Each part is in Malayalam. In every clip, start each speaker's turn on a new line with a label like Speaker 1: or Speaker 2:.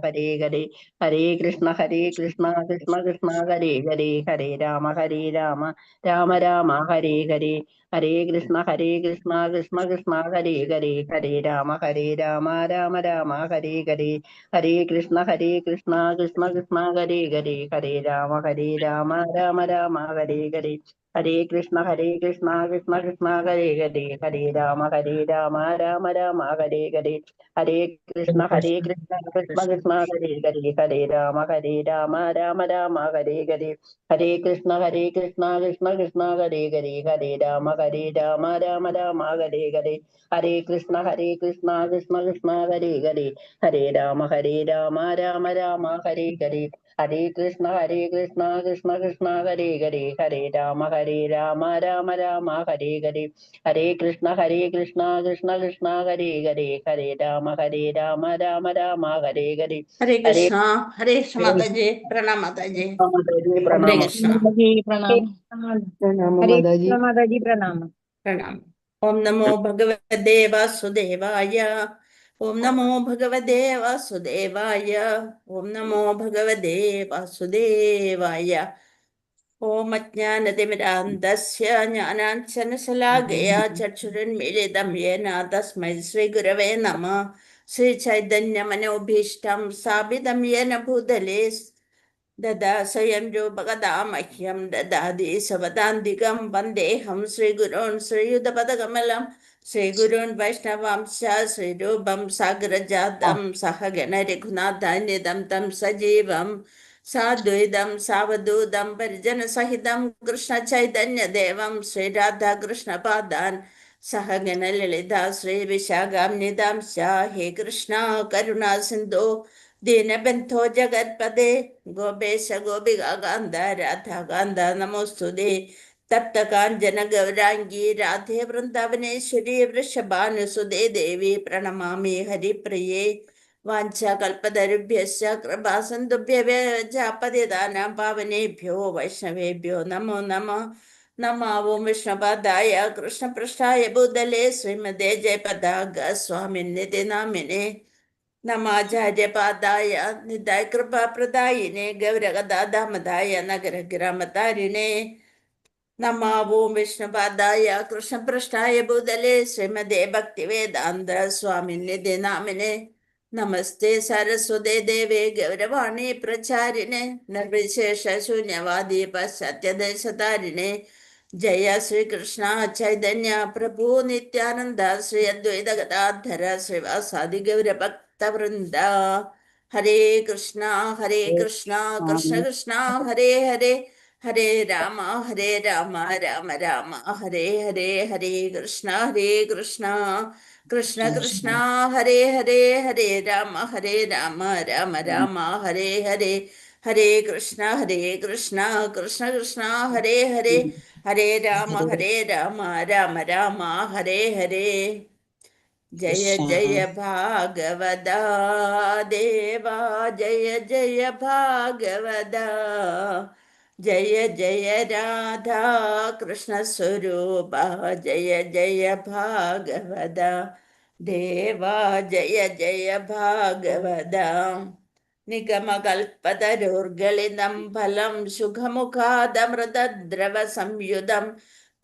Speaker 1: ഹരേ ഹരേ ഹരേ കൃഷ്ണ കൃഷ്ണ കൃഷ്ണ ഹരേ ഹരേ ഹരേ രാമ രാമ രാമ ഹരേ ഹരേ ഹരേ കൃഷ്ണ കൃഷ്ണ കൃഷ്ണ ഹരേ ഹരേ ഹരേ രാമ രാമ രാമ ഹരേ ഹരേ ഹരേ കൃഷ്ണ കൃഷ്ണ കൃഷ്ണ ഹരേ ഹരേ ഹരേ രാമ രാമ രാമ ഹരേ ഹരേ ഹരേ കൃഷ്ണ കൃഷ്ണ കൃഷ്ണ ഹരേ ഹരേ ഹരേ രാമ രാമ രാമ ഹരേ ഹരേ ഹരേ കൃഷ്ണ കൃഷ്ണ കൃഷ്ണ ഹരേ ഹരേ ഹരേ രാമ രാമ രാമ ഹരേ ഹരേ ഹരേ കൃഷ്ണ കൃഷ്ണ കൃഷ്ണ ഹരേ ഹരേ ഹരേ രാമ രാമ രാമ ഹരേ ഹരേ ഹരേ കൃഷ്ണ കൃഷ്ണ കൃഷ്ണ ഹരേ ഹരേ ഹരേ രാമ രാമ രാമ ഹരേ ഹരേ ഹരേ കൃഷ്ണ കൃഷ്ണ ഹരേ ഹരേ ഹരേ രാമ രാമ രാമ ഹരേ ഹരേ ഹരേ കൃഷ്ണ കൃഷ്ണ കൃഷ്ണ ഹരേ ഹരേ ഹരേ രാമ രാമ രാമ ഹരേ ഹരേ
Speaker 2: ഹരേ
Speaker 1: ഹരേ
Speaker 2: കൃഷ്ണ മാതാജി പ്രണാം മാതാജി ഹരേ
Speaker 1: പ്രണാമം
Speaker 2: കൃഷ്ണ
Speaker 1: പ്രണാമം മാതാജി
Speaker 3: മാതാജി പ്രണാമം.
Speaker 2: പ്രണാം. ഓം നമോ ഭഗവതേ വാസുദേവായ. ഓം നമോ ഭഗവതേ വാസുദേവായ. ഓം നമോ ഭഗവതേ വാസുദേവായ. ഓം അജ്ഞാനതിമിരാന്ധസ്യ ജ്ഞാനാഞ്ജനശലാകയാ ചക്ഷുരുന്മീലിതം യേന തസ്മൈ ശ്രീഗുരവേ നമഃ. ശ്രീചൈതന്യമനോഭീഷ്ടം സ്ഥാപിതം യേന ഭൂതലേ ദദാ സ്വയം രൂപകഥാ മഹ്യം ദദാതി സവദാന്തികം വന്ദേഹം ശ്രീഗുരോൻ ശ്രീയുതപദകമലം ശ്രീഗുരോൻ വൈഷ്ണവാംശ ശ്രീരൂപം സാഗരജാതം സഹഗണ രഘുനാഥാന്യതം തം സജീവം സാദ്വൈതം സാവധൂതം പരിജനസഹിതം കൃഷ്ണ ചൈതന്യദേവം ശ്രീരാധാകൃഷ്ണപാദാൻ സഹഗണ ലളിത ശ്രീ വിശാഖാന്യതാംശ. ഹേ കൃഷ്ണ കരുണാ സിന്ധോ ദീനബന്ധോ ജഗത്പദേ ഗോപേശ ഗോപികാന്ത രാധാകാന്ത നമോസ്തുതേ. തപ്തകാഞ്ചന ഗൗരാംഗീ രാധേ വൃന്ദാവനേശ്വരി വൃഷഭാനുസുതേ ദേവി പ്രണമാമി ഹരിപ്രിയേ. വാഞ്ചകൽപതരുഭ്യശ്ച കൃപാസിന്ധുഭ്യശ്ച പാവനേഭ്യോ വൈഷ്ണവേഭ്യോ നമോ നമഃ. നമാവോ വിഷ്ണുപാദായ കൃഷ്ണപൃഷ്ഠായ ഭൂതലേ ശ്രീമതേ ജയപതാക സ്വാമിനിധി നാമിനെ നമാചാര്യപാദായ നിതായ കൃപാപ്രദായിനെ ഗൗരഗദാമതായ നഗരഗ്രാമതാരിണേ. നമാവോം വിഷ്ണുപാദായ കൃഷ്ണപൃഷ്ഠായ ഭൂതലേ ശ്രീമതേ ഭക്തിവേദാന്ത സ്വാമിനിധി നാമിനെ നമസ്തേ സരസ്വതേ ദേവേ ഗൗരവാണി പ്രചാരിണേ നിർവിശേഷ ശൂന്യവാദി പാശ്ചാത്യദേശതാരിണേ. ജയ ശ്രീകൃഷ്ണ ചൈതന്യ പ്രഭു നിത്യാനന്ദ ശ്രീ അദ്വൈത ഗദാധര ശ്രീവാസാദി ഗൗരഭക്തവൃന്ദ. ഹരേ കൃഷ്ണ കൃഷ്ണ കൃഷ്ണ ഹരേ ഹരേ ഹരേ രാമ രാമ രാമ ഹരേ ഹരേ. ഹരേ കൃഷ്ണ കൃഷ്ണ കൃഷ്ണ ഹരേ ഹരേ രാമ രാമ രാമ ഹരേ ഹരേ. ഹരേ കൃഷ്ണ കൃഷ്ണ കൃഷ്ണ ഹരേ ഹരേ ഹരേ രാമ രാമ രാമ ഹരേ ഹരേ. ജയ ജയ ഭാഗവത ദേവാ ജയ ജയ ഭാഗവത. ജയ ജയ രാധാ കൃഷ്ണ സ്വരൂപ ജയ ജയ ഭാഗവത ദേവാ ജയ ജയ ഭാഗവത. നിഗമകൽപതരോർഗളിതം ഫലം സുഖമുഖാദമൃതദ്രവ സംയുതം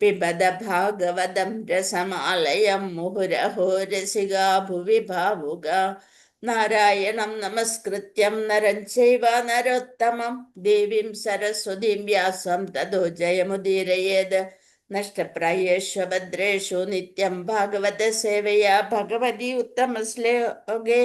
Speaker 2: പിബത ഭാഗവതം രസമാലയം മുഹുരഹോ രസികാ ഭുവി ഭാവുക. നാരായണം നമസ്കൃത്യം നരം ചൈവ നരോത്തമം ദേവീം സരസ്വതീം വ്യാസം തതോ ജയമുദീരയേത്. നഷ്ടപ്രായേഷു ഭദ്രേഷു നിത്യം ഭാഗവത സേവയാ ഭഗവതി ഉത്തമശ്ലോകേ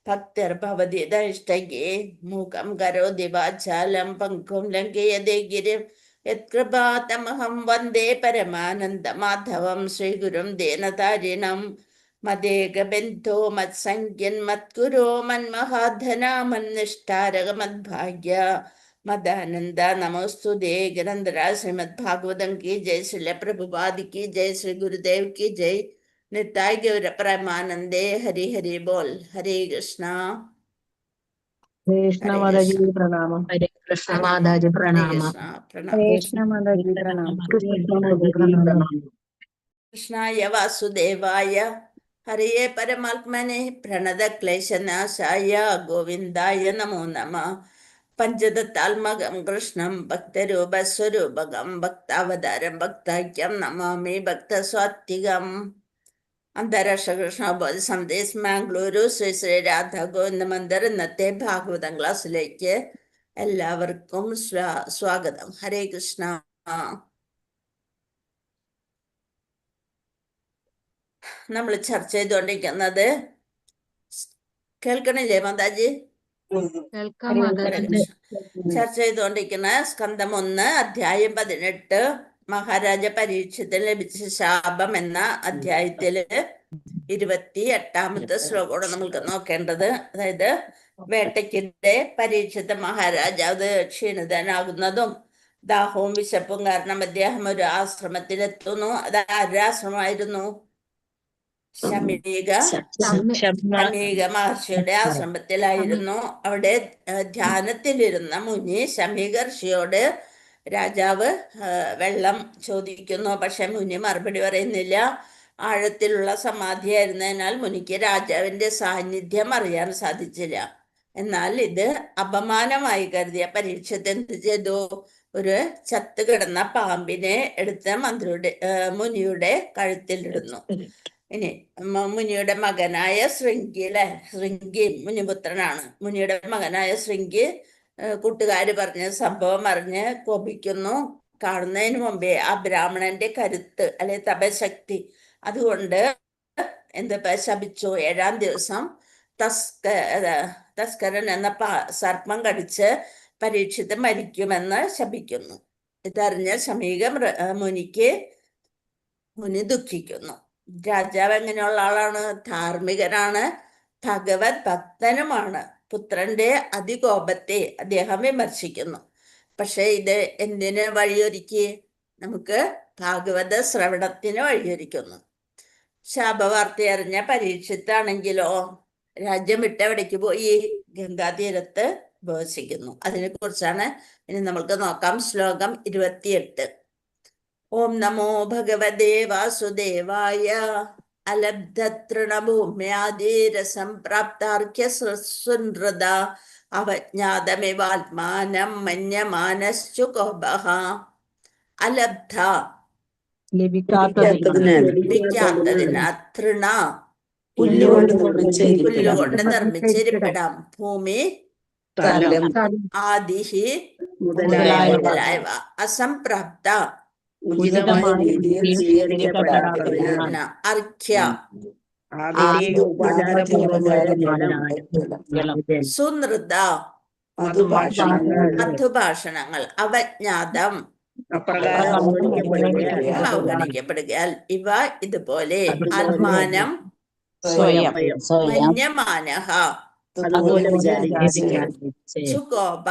Speaker 2: ഭക്തിർഭവതി ദൈഷ്ടകേ. മൂകം കരോതി വാചാലം പങ്കും ലംഘയതേ ഗിരിം യത്കൃപാതമഹം വന്ദേ പരമാനന്ദമാധവം ശ്രീഗുരും ദീനതാരിണം. മദേകബന്ധോ മത്സംഖ്യൻ മത്കുരോ മന്മഹാധന മന്നിഷ്ഠാരക മദ്ഭാഗ്യ മദാനന്ദ നമോസ്തുതേ. ഗ്രന്ഥര ശ്രീമദ് ഭാഗവതം की जय. श्रील प्रभुपाद की जय. श्री गुरुदेव की जय. निताय गौर परमानंदे. हरि हरि बोल. हरे कृष्णा.
Speaker 1: കൃഷ്ണ മാതാജി പ്രണാമം.
Speaker 3: ഹരേ കൃഷ്ണ മാതാജി
Speaker 2: हरे
Speaker 3: പ്രണാമം.
Speaker 2: कृष्णा प्रणाम.
Speaker 3: ഹരേ കൃഷ്ണ മാതാജി പ്രണാമം.
Speaker 1: കൃഷ്ണ മാതാജി പ്രണാമം.
Speaker 2: कृष्णाय वासुदेवाय ഹരിയേ പരമാത്മനെ പ്രണതക്ലേശനാശായ ഗോവിന്ദായ നമോ നമ. പഞ്ചതത്താത്മകം കൃഷ്ണം ഭക്തരൂപസ്വരൂപകം ഭക്താവതാരം ഭക്താഖ്യം നമാമി ഭക്തസ്വാത്വികം. അന്താരാഷ്ട്ര കൃഷ്ണബോധ സന്ദേശ് മാംഗ്ലൂരു ശ്രീ ശ്രീ രാധ ഗോവിന്ദ മന്ദിർ ഇന്നത്തെ ഭാഗവതം ക്ലാസ്സിലേക്ക് എല്ലാവർക്കും സ്വാഗതം. ഹരേ കൃഷ്ണ. നമ്മൾ ചർച്ച ചെയ്തുകൊണ്ടിരിക്കുന്നത്, കേൾക്കണില്ലേ മാതാജി?
Speaker 3: കേൾക്കാം മാതാജി.
Speaker 2: ചർച്ച ചെയ്തുകൊണ്ടിരിക്കുന്ന സ്കന്ധം 1 അധ്യായം 18 മഹാരാജ പരീക്ഷത്തിന് ലഭിച്ച ശാപം എന്ന അധ്യായത്തില് 28ാമത്തെ ശ്ലോകമാണ് നമ്മൾക്ക് നോക്കേണ്ടത്. അതായത് വേട്ടയ്ക്കിടെ പരീക്ഷിത മഹാരാജാവ് ക്ഷീണിതനാകുന്നതും ദാഹവും വിശപ്പും കാരണം അദ്ദേഹം ഒരു ആശ്രമത്തിലെത്തുന്നു. അത് ആരുടെ ആശ്രമമായിരുന്നു? ശമീക മഹർഷിയുടെ ആശ്രമത്തിലായിരുന്നു. അവിടെ ധ്യാനത്തിലിരുന്ന മുനി ശമീക ഋഷിയോട് രാജാവ് വെള്ളം ചോദിക്കുന്നു. പക്ഷെ മുനി മറുപടി പറയുന്നില്ല. ആഴത്തിലുള്ള സമാധിയായിരുന്നതിനാൽ മുനിക്ക് രാജാവിന്റെ സാന്നിധ്യം അറിയാൻ സാധിച്ചില്ല. എന്നാൽ ഇത് അപമാനമായി കരുതിയ പരീക്ഷത്ത് എന്ത് ചെയ്തു? ഒരു ചത്ത് കിടന്ന പാമ്പിനെ എടുത്ത് മുനിയുടെ കഴുത്തിലിടുന്നു. ഇനി മുനിയുടെ മകനായ ശൃംഗി മുനിപുത്രനാണ്. മുനിയുടെ മകനായ ശൃംഗി കൂട്ടുകാര് പറഞ്ഞ സംഭവം അറിഞ്ഞ് കോപിക്കുന്നു. കാണുന്നതിന് മുമ്പേ ആ ബ്രാഹ്മണന്റെ കരുത്ത് അല്ലെ തപശക്തി അതുകൊണ്ട് എന്താ ശപിച്ചു. 7ാം ദിവസം തസ്കരൻ എന്ന സർപ്പം കടിച്ച് പരീക്ഷിത്ത് മരിക്കുമെന്ന് ശപിക്കുന്നു. ഇതറിഞ്ഞ ശമീക മുനി ദുഃഖിക്കുന്നു. രാജാവ് എങ്ങനെയുള്ള ആളാണ്? ധാർമ്മികനാണ്, ഭഗവത് ഭക്തനുമാണ്. പുത്രന്റെ അതികോപത്തെ അദ്ദേഹം വിമർശിക്കുന്നു. പക്ഷെ ഇത് എന്തിന് വഴിയൊരുക്കി? നമുക്ക് ഭാഗവത ശ്രവണത്തിന് വഴിയൊരുക്കുന്നു. ശാപവാർത്ത അറിഞ്ഞ പരീക്ഷിത്താണെങ്കിലോ രാജ്യം വിട്ട് എവിടേക്ക് പോയി? ഗംഗാതീരത്ത് ഉപവസിക്കുന്നു. അതിനെ കുറിച്ചാണ് ഇനി നമ്മൾക്ക് നോക്കാം. ശ്ലോകം 28. ഓം നമോ ഭഗവതേ വാസുദേവായ അലബ്ധതൃണഭൂമ്യാദീരസംപ്രാപ്താർഘ്യസുനൃത അവജ്ഞാതമിവാത്മാനം മന്യമാനശ്ചു കോപഃ. അലബ്ധ ലഭിക്കാത്തതിന് തൃണ പുല്ലുകൊണ്ട് നിർമ്മിച്ചിരിപ്പിടം, ഭൂമി, ആദിഹി മുതലായവ, അസംപ്രാപ്ത അർഘ്യ സുനൃത മധുഭാഷണങ്ങൾ, അവജ്ഞാതം അവഗണിക്കപ്പെടുകയാൽ ഇവ ഇതുപോലെ ആത്മാനം മന്യമാനഃ ചുകോപ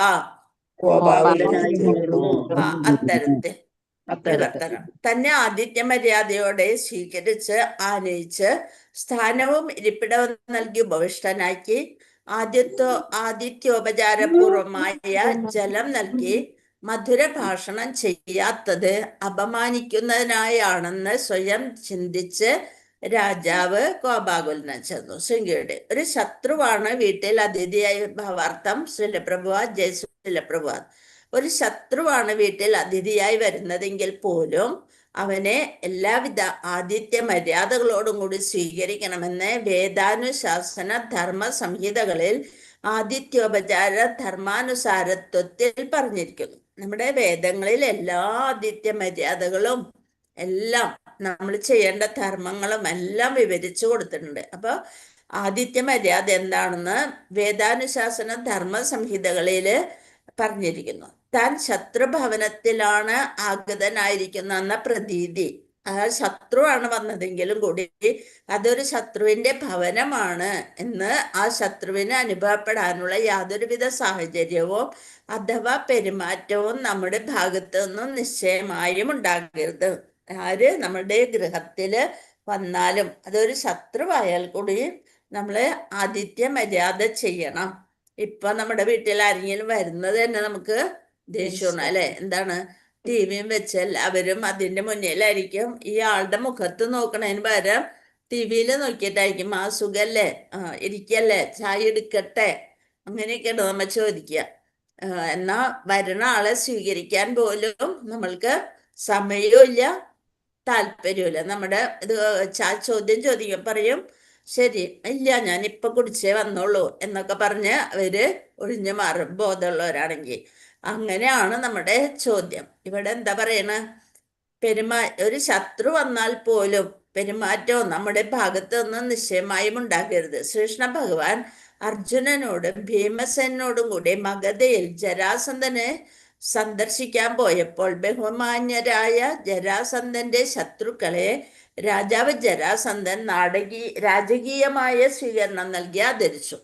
Speaker 2: അത്തരത്തിൽ വിവർത്തനം. തന്നെ ആതിഥ്യ മര്യാദയോടെ സ്വീകരിച്ച് ആനയിച്ച് സ്ഥാനവും ഇരിപ്പിടവും നൽകി ഉപവിഷ്ടനാക്കി ആതിഥ്യോപചാരപൂർവമായ ജലം നൽകി മധുര ഭാഷണം ചെയ്യാത്തത് അപമാനിക്കുന്നതിനായാണെന്ന് സ്വയം ചിന്തിച്ച് രാജാവ് കോപാകുലനം ചെന്നു. ശൃംഗിയുടെ ഒരു ശത്രുവാണ് വീട്ടിൽ അതിഥിയായി ഭാവാർത്ഥം ശ്രീലപ്രഭുവാദ്. ജയ ശ്രീലപ്രഭുവാദ്. ഒരു ശത്രുവാണ് വീട്ടിൽ അതിഥിയായി വരുന്നതെങ്കിൽ പോലും അവനെ എല്ലാവിധ ആതിഥ്യ മര്യാദകളോടും കൂടി സ്വീകരിക്കണമെന്ന് വേദാനുശാസന ധർമ്മ സംഹിതകളിൽ ആതിഥ്യോപചാര ധർമാനുസാരത്വത്തിൽ പറഞ്ഞിരിക്കുന്നു. നമ്മുടെ വേദങ്ങളിൽ എല്ലാ ആതിഥ്യ മര്യാദകളും എല്ലാം നമ്മൾ ചെയ്യേണ്ട ധർമ്മങ്ങളും എല്ലാം വിവരിച്ചു കൊടുത്തിട്ടുണ്ട്. അപ്പൊ ആതിഥ്യ മര്യാദ എന്താണെന്ന് വേദാനുശാസന ധർമ്മ സംഹിതകളില് പറഞ്ഞിരിക്കുന്നു. താൻ ശത്രുഭവനത്തിലാണ് ആഗതനായിരിക്കുന്ന പ്രതീതി. ആ ശത്രുവാണ് വന്നതെങ്കിലും കൂടി അതൊരു ശത്രുവിന്റെ ഭവനമാണ് എന്ന് ആ ശത്രുവിന് അനുഭവപ്പെടാനുള്ള യാതൊരുവിധ സാഹചര്യവും അഥവാ പെരുമാറ്റവും നമ്മുടെ ഭാഗത്തു നിന്നും നിശ്ചയമായും ഉണ്ടാകരുത്. ആര് നമ്മളുടെ ഗൃഹത്തില് വന്നാലും അതൊരു ശത്രുവായാൽ കൂടി നമ്മള് ആതിഥ്യ മര്യാദ ചെയ്യണം. ഇപ്പൊ നമ്മുടെ വീട്ടിൽ ആരെങ്കിലും വരുന്നത് തന്നെ നമുക്ക് ദേഷ്യമാണ് അല്ലെ? എന്താണ്? ടിവിയും വെച്ച് എല്ലാവരും അതിന്റെ മുന്നിലായിരിക്കും. ഈ ആളുടെ മുഖത്ത് നോക്കണതിന് പകരം TV-യിൽ നോക്കിയിട്ടായിരിക്കും ആ സുഖല്ലേ, ഇരിക്കല്ലേ, ചായ എടുക്കട്ടെ, അങ്ങനെയൊക്കെയാണ് നമ്മൾ ചോദിക്കുക. എന്നാ വരുന്ന ആളെ സ്വീകരിക്കാൻ പോലും നമ്മൾക്ക് സമയവും ഇല്ല, താല്പര്യമില്ല. നമ്മുടെ ഇത് ചോദ്യം ചോദിക്കും, പറയും ശരി ഇല്ല ഞാൻ ഇപ്പൊ കുടിച്ചേ വന്നോളൂ എന്നൊക്കെ പറഞ്ഞ് അവര് ഒഴിഞ്ഞു മാറും, ബോധമുള്ളവരാണെങ്കിൽ. അങ്ങനെയാണ് നമ്മുടെ ചോദ്യം. ഇവിടെ എന്താ പറയണ, ഒരു ശത്രു വന്നാൽ പോലും പെരുമാറ്റവും നമ്മുടെ ഭാഗത്ത് നിന്ന് നിശ്ചയമായും ഉണ്ടാക്കരുത്. ശ്രീകൃഷ്ണ ഭഗവാൻ അർജുനനോടും ഭീമസേനോടും കൂടി മഗധയിൽ ജരാസന്ധനെ സന്ദർശിക്കാൻ പോയപ്പോൾ ബഹുമാന്യരായ ജരാസന്ധന്റെ ശത്രുക്കളെ രാജാവ് ജരാസന്ധൻ രാജകീയമായ സ്വീകരണം നൽകി ആദരിച്ചു.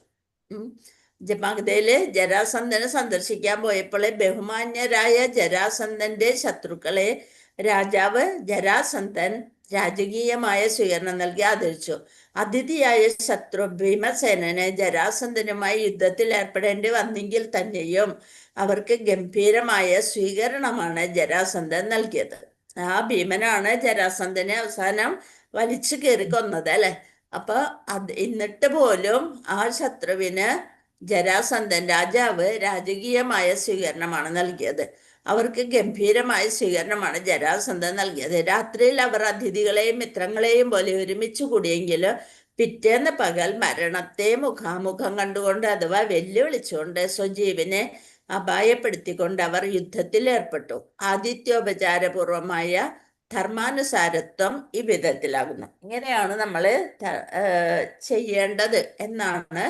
Speaker 2: മഗധയില് ജരാസന്ധനെ സന്ദർശിക്കാൻ പോയപ്പോൾ ബഹുമാന്യരായ ജരാസന്ധന്റെ ശത്രുക്കളെ രാജാവ് ജരാസന്ധൻ രാജകീയമായ സ്വീകരണം നൽകി ആദരിച്ചു. അതിഥിയായ ശത്രു ഭീമസേനന് ജരാസന്ധനുമായി യുദ്ധത്തിൽ ഏർപ്പെടേണ്ടി വന്നെങ്കിൽ തന്നെയും അവർക്ക് ഗംഭീരമായ സ്വീകരണമാണ് ജരാസന്ധൻ നൽകിയത്. ആ ഭീമനാണ് ജരാസന്ധനെ അവസാനം വലിച്ചു കയറി കൊന്നത്, അല്ലെ? അപ്പൊ എന്നിട്ട് പോലും ആ ശത്രുവിന് ജരാസന്ധൻ രാജാവ് രാജകീയമായ സ്വീകരണമാണ് നൽകിയത്. അവർക്ക് ഗംഭീരമായ സ്വീകരണമാണ് ജരാസന്ധൻ നൽകിയത്. രാത്രിയിൽ അവർ അതിഥികളെയും മിത്രങ്ങളെയും പോലെ ഒരുമിച്ച് കൂടിയെങ്കിലും പിറ്റേന്ന് പകൽ മരണത്തെ മുഖാമുഖം കണ്ടുകൊണ്ട് അഥവാ വെല്ലുവിളിച്ചുകൊണ്ട് സ്വജീവനെ അപായപ്പെടുത്തിക്കൊണ്ട് അവർ യുദ്ധത്തിൽ ഏർപ്പെട്ടു. ആതിഥ്യോപചാരപൂർവമായ ധർമാനുസാരത്വം ഈ വിധത്തിലാകുന്നു. ഇങ്ങനെയാണ് നമ്മൾ ചെയ്യേണ്ടത് എന്നാണ്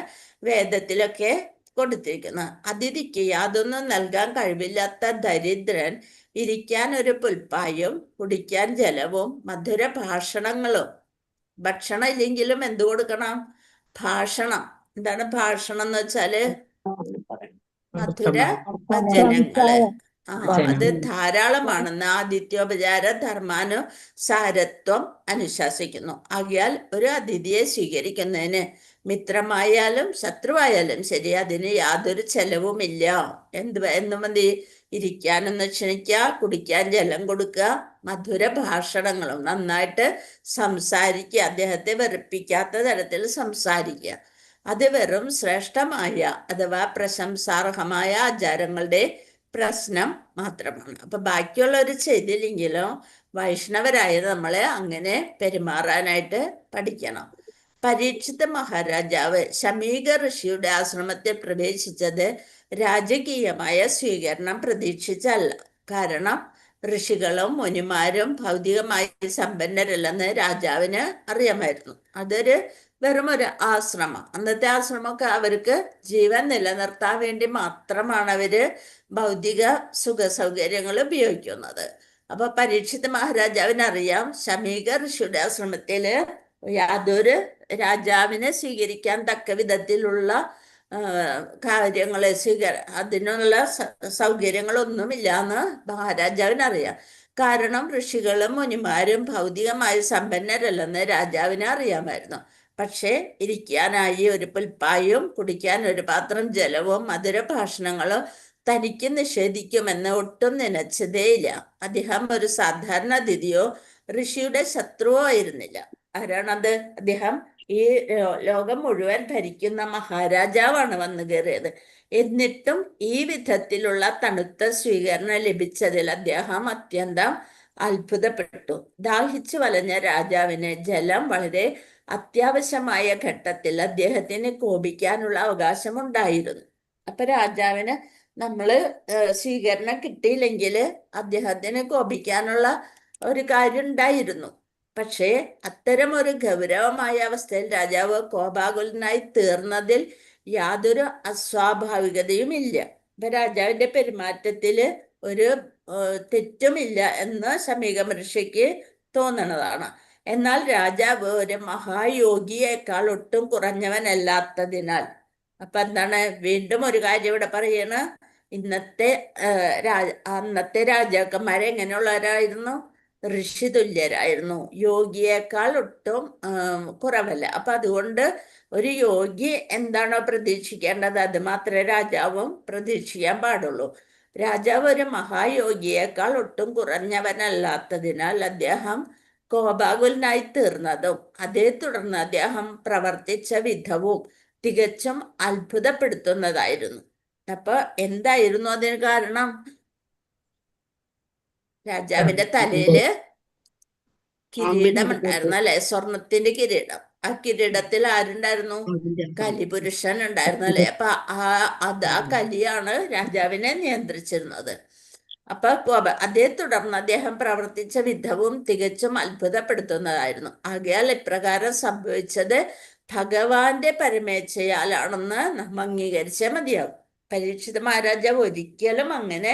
Speaker 2: വേദത്തിലൊക്കെ കൊടുത്തിരിക്കുന്നത്. അതിഥിക്ക് യാതൊന്നും നൽകാൻ കഴിവില്ലാത്ത ദരിദ്രൻ ഇരിക്കാൻ ഒരു പുൽപ്പായും കുടിക്കാൻ ജലവും മധുര ഭാഷണങ്ങളും, ഭക്ഷണം ഇല്ലെങ്കിലും എന്ത് കൊടുക്കണം? ഭാഷണം. എന്താണ് ഭാഷണം എന്ന് വെച്ചാല്? മധുര വചനങ്ങള്. അത് ധാരാളമാണെന്ന് ആതിഥ്യോപചാര ധർമാനുസാരത്വം അനുശാസിക്കുന്നു. ആകയാൽ ഒരു അതിഥിയെ സ്വീകരിക്കുന്നതിന് മിത്രമായാലും ശത്രുവായാലും ശരി അതിന് യാതൊരു ചെലവുമില്ല. എന്നും മതി, ഇരിക്കാനൊന്ന് ക്ഷണിക്കുക, കുടിക്കാൻ ജലം കൊടുക്കുക, മധുര ഭാഷണങ്ങളും നന്നായിട്ട് സംസാരിക്കുക, അദ്ദേഹത്തെ വെറുപ്പിക്കാത്ത തരത്തിൽ സംസാരിക്കുക. അത് വെറും ശ്രേഷ്ഠമായ അഥവാ പ്രശംസാർഹമായ ആചാരങ്ങളുടെ പ്രശ്നം മാത്രമാണ്. അപ്പൊ ബാക്കിയുള്ളവർ ചെയ്തില്ലെങ്കിലും വൈഷ്ണവരായ നമ്മളെ അങ്ങനെ പെരുമാറാനായിട്ട് പഠിക്കണം. പരീക്ഷിത മഹാരാജാവ് ശമീക ഋഷിയുടെ ആശ്രമത്തിൽ പ്രവേശിച്ചത് രാജകീയമായ സ്വീകരണം പ്രതീക്ഷിച്ചല്ല. കാരണം ഋഷികളും മുനിമാരും ഭൗതികമായി സമ്പന്നരല്ലെന്ന് രാജാവിന് അറിയാമായിരുന്നു. അതൊരു വെറും ഒരു ആശ്രമം. അന്നത്തെ ആശ്രമമൊക്കെ അവർക്ക് ജീവൻ നിലനിർത്താൻ വേണ്ടി മാത്രമാണ് അവര് ഭൗതിക സുഖ സൗകര്യങ്ങൾ ഉപയോഗിക്കുന്നത്. അപ്പൊ പരീക്ഷിത മഹാരാജാവിനറിയാം ശമീക ഋഷിയുടെ ആശ്രമത്തില് യാതൊരു രാജാവിനെ സ്വീകരിക്കാൻ തക്ക വിധത്തിലുള്ള കാര്യങ്ങളെ അതിനുള്ള സൗകര്യങ്ങളൊന്നുമില്ല എന്ന് മഹാരാജാവിനറിയാം. കാരണം ഋഷികളും മുനിമാരും ഭൗതികമായി സമ്പന്നരല്ലെന്ന് രാജാവിന് അറിയാമായിരുന്നു. പക്ഷേ ഇരിക്കാനായി ഒരു പുൽപ്പായും കുടിക്കാൻ ഒരു പാത്രം ജലവും മധുര ഭാഷണങ്ങളും തനിക്ക് നിഷേധിക്കുമെന്ന് ഒട്ടും നനച്ചതേയില്ല. അദ്ദേഹം ഒരു സാധാരണ അതിഥിയോ ഋഷിയുടെ ശത്രുവോ ആയിരുന്നില്ല. ആരാണത്? അദ്ദേഹം ഈ ലോകം മുഴുവൻ ഭരിക്കുന്ന മഹാരാജാവാണ് വന്നു കയറിയത്. എന്നിട്ടും ഈ വിധത്തിലുള്ള തണുത്ത സ്വീകരണം ലഭിച്ചതിൽ അദ്ദേഹം അത്യന്തം അത്ഭുതപ്പെട്ടു. ദാഹിച്ചു വലഞ്ഞ രാജാവിന് ജലം വളരെ അത്യാവശ്യമായ ഘട്ടത്തിൽ അദ്ദേഹത്തിന് കോപിക്കാനുള്ള അവകാശമുണ്ടായിരുന്നു. അപ്പൊ രാജാവിന് സ്വീകരണം കിട്ടിയില്ലെങ്കിൽ അദ്ദേഹത്തിന് കോപിക്കാനുള്ള ഒരു കാര്യം ഉണ്ടായിരുന്നു. പക്ഷേ അത്തരം ഒരു ഗൗരവമായ അവസ്ഥയിൽ രാജാവ് കോപാകുലനായി തീർന്നതിൽ യാതൊരു അസ്വാഭാവികതയും ഇല്ല. ഇപ്പൊ രാജാവിന്റെ പെരുമാറ്റത്തില് ഒരു തെറ്റുമില്ല എന്ന് ശമീക ഋഷിക്ക് തോന്നണതാണ്. എന്നാൽ രാജാവ് ഒരു മഹായോഗിയേക്കാൾ ഒട്ടും കുറഞ്ഞവനല്ലാത്തതിനാൽ, അപ്പൊ എന്താണ് വീണ്ടും ഒരു കാര്യം ഇവിടെ പറയണ, അന്നത്തെ രാജാക്കന്മാരെ എങ്ങനെയുള്ളവരായിരുന്നു? ഋഷി തുല്യരായിരുന്നു. യോഗിയേക്കാൾ ഒട്ടും കുറവല്ല. അപ്പൊ അതുകൊണ്ട് ഒരു യോഗി എന്താണോ പ്രതീക്ഷിക്കേണ്ടത് അത് മാത്രമേ രാജാവും പ്രതീക്ഷിക്കാൻ പാടുള്ളൂ. രാജാവ് ഒരു മഹായോഗിയേക്കാൾ ഒട്ടും കുറഞ്ഞവനല്ലാത്തതിനാൽ അദ്ദേഹം കോപാകുലനായി തീർന്നതും അതേ തുടർന്ന് അദ്ദേഹം പ്രവർത്തിച്ച വിധവും തികച്ചും അത്ഭുതപ്പെടുത്തുന്നതായിരുന്നു. അപ്പൊ എന്തായിരുന്നു അതിന് കാരണം? രാജാവിന്റെ തലയില് കിരീടം ഉണ്ടായിരുന്നു അല്ലെ, സ്വർണത്തിന്റെ കിരീടം. ആ കിരീടത്തിൽ ആരുണ്ടായിരുന്നു? കലിപുരുഷൻ ഉണ്ടായിരുന്നു അല്ലെ. അപ്പൊ ആ കലിയാണ് രാജാവിനെ നിയന്ത്രിച്ചിരുന്നത്. അപ്പൊ അതേ തുടർന്ന് അദ്ദേഹം പ്രവർത്തിച്ച വിധവും തികച്ചും അത്ഭുതപ്പെടുത്തുന്നതായിരുന്നു. ആകയാൽ ഇപ്രകാരം സംഭവിച്ചത് ഭഗവാന്റെ പരമേച്ഛയാലാണെന്ന് നാം അംഗീകരിച്ചേ മതിയാകും. പരീക്ഷിത മഹാരാജാവ് ഒരിക്കലും അങ്ങനെ